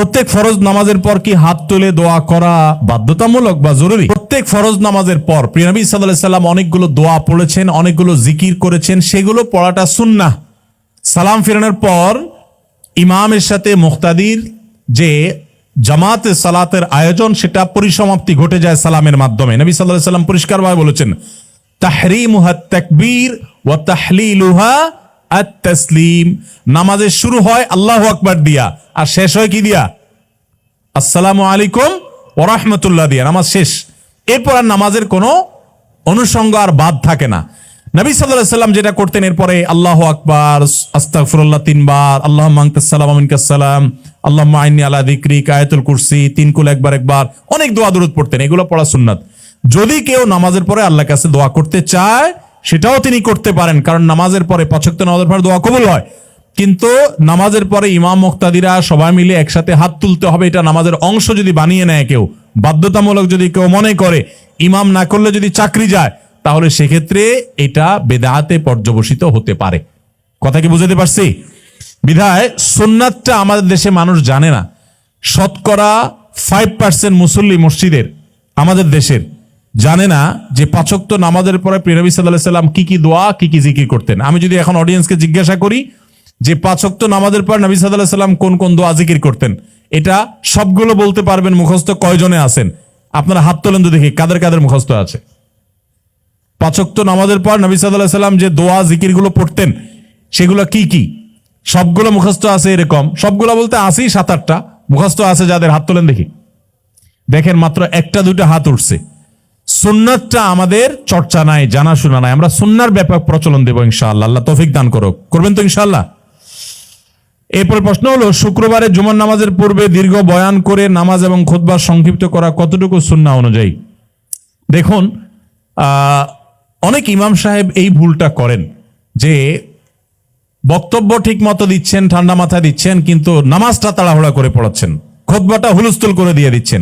প্রত্যেক ফরজ নামাজের পর কি হাত তুলে দোয়া করা বাধ্যতামূলক বা জরুরি? প্রত্যেক ফরজ নামাজের পর প্রিয় নবী সাল্লাল্লাহু আলাইহি সাল্লাম অনেকগুলো দোয়া পড়েছেন, অনেকগুলো জিকির করেছেন, সেগুলো পড়াটা সুন্নাহ। সালাম ফিরানোর পর ইমামের সাথে মুক্তাদির যে জামাতে সালাতের আয়োজন, সেটা পরিসমাপ্তি ঘটে যায় সালামের মাধ্যমে। নবী সাল্লাল্লাহু আলাইহি সাল্লাম পরিষ্কারভাবে বলেছেন, তাহরিমুহা তাকবীর ওয়া তাহলিলুহা আত-তাসলিম। নামাজের শুরু হয় আল্লাহু আকবার দিয়া, আর শেষ হয় কি দিয়া? আসসালামু আলাইকুম ওয়া রাহমাতুল্লাহ দিয়া নামাজ শেষ। এরপর আর নামাজের কোনো অনুষঙ্গ আর বাদ থাকে না। নবী সাল্লাল্লাহু আলাইহি সাল্লাম যেটা করতেন, এরপরে আল্লাহু আকবার, আস্তাগফিরুল্লাহ 3 বার, আল্লাহুম্মা আনতাস সালাম ওয়া মিনকাস সালাম, আল্লাহুম্মা আইন্নী আলা যিকরিক, আয়াতুল কুরসি, 3 কুল একবার, অনেক দোয়া দরুদ পড়তেন। এগুলো পড়া সুন্নাত। যদি কেউ নামাজের পরে আল্লাহর কাছে দোয়া করতে চায়, সেটাও তিনি করতে পারেন, কারণ নামাজের পরে 5 ওয়াক্ত নামাজের পরে দোয়া কবুল হয়। কিন্তু নামাজের পরে ইমাম মুক্তাদিরা সবাই মিলে একসাথে হাত তুলতে হবে, এটা নামাজের অংশ যদি বানিয়ে নেয় কেউ, বাধ্যতামূলক যদি কেউ মনে করে, ইমাম না করলে যদি চাকরি যায়, তাহলে সেক্ষেত্রে এটা বেদাতে পর্যবসিত হতে পারে। কথা কি বুঝাতে পারছি? বিধায় সুন্নাতটা আমাদের দেশে মানুষ জানে না। শতকরা 5% মুসল্লি মসজিদের আমাদের দেশের জানে না যে 5 ওয়াক্ত নামাজের পরে প্রিয় নবী সাল্লাল্লাহু আলাইহি সাল্লাম কি কি দোয়া, কি কি জিকির করতেন। আমি যদি এখন অডিয়েন্সকে জিজ্ঞাসা করি যে 5 ওয়াক্ত নামাজের পর নবী সাল্লাল্লাহু আলাইহি সাল্লাম কোন কোন দোয়া জিকির করতেন, এটা সবগুলো বলতে পারবেন মুখস্থ কয়জনে আছেন? আপনারা হাত তোলেন তো দেখি, কাদের কাদের মুখস্থ আছে? 5 ওয়াক্ত নামাজের পর নবী সাল্লাল্লাহু আলাইহি সাল্লাম যে দোয়া জিকির গুলো পড়তেন, সেগুলো কি কি? সবগুলো মুখস্থ আছে এরকম? সবগুলো বলতে আসি 7-8টা মুখস্থ আছে যাদের, হাত তোলেন দেখি। দেখেন মাত্র 1-2টা হাত উঠছে। সুন্নাতটা আমাদের চর্চা নাই, জানাশোনা নাই। আমরা সুন্নার ব্যাপক প্রচলন দেব ইনশাআল্লাহ। আল্লাহ তৌফিক দান করুক। করবেন তো ইনশাআল্লাহ? এরপর প্রশ্ন হলো, শুক্রবারে জুমার নামাজের পূর্বে দীর্ঘ বয়ান করে নামাজ এবং খুতবা সংক্ষিপ্ত করা কতটুকু সুন্নাহ অনুযায়ী? দেখুন, অনেক ইমাম সাহেব এই ভুলটা করেন যে বক্তব্য ঠিক মতো দিচ্ছেন, ঠান্ডা মাথায় দিচ্ছেন, কিন্তু নামাজটা তাড়াহুড়া করে পড়াচ্ছেন, খুতবাটা হুলস্থুল করে দিয়ে দিচ্ছেন।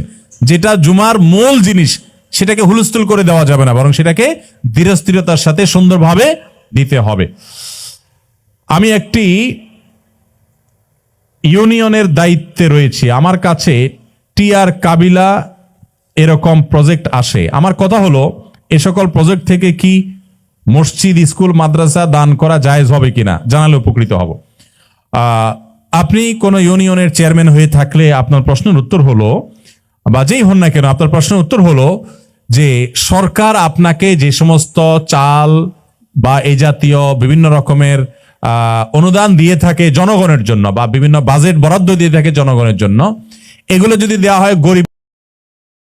যেটা জুমার মূল জিনিস, সেটাকে হুলস্থুল করে দেওয়া যাবে না, বরং সেটাকে ধীরস্থিরতার সাথে সুন্দরভাবে দিতে হবে। আমি একটি ইউনিয়নের দায়িত্বে রয়েছি, আমার কাছে টিআর কাবিলা এরকম প্রজেক্ট আসে। আমার কথা হলো, এ সকল প্রজেক্ট থেকে কি মসজিদ, স্কুল, মাদ্রাসা দান করা জায়েজ হবে কিনা জানালে উপকৃত হব। আপনি কোন ইউনিয়নের চেয়ারম্যান হয়ে থাকলে আপনার প্রশ্নের উত্তর হলো, বা যেই হন না কেন, আপনার প্রশ্নের উত্তর হলো যে সরকার আপনাকে যে সমস্ত চাল বা এই জাতীয় বিভিন্ন রকমের অনুদান দিয়ে থাকে জনগণের জন্য, বা বিভিন্ন বাজেট বরাদ্দ দিয়ে থাকে জনগণের জন্য, এগুলো যদি দেওয়া হয় গরিব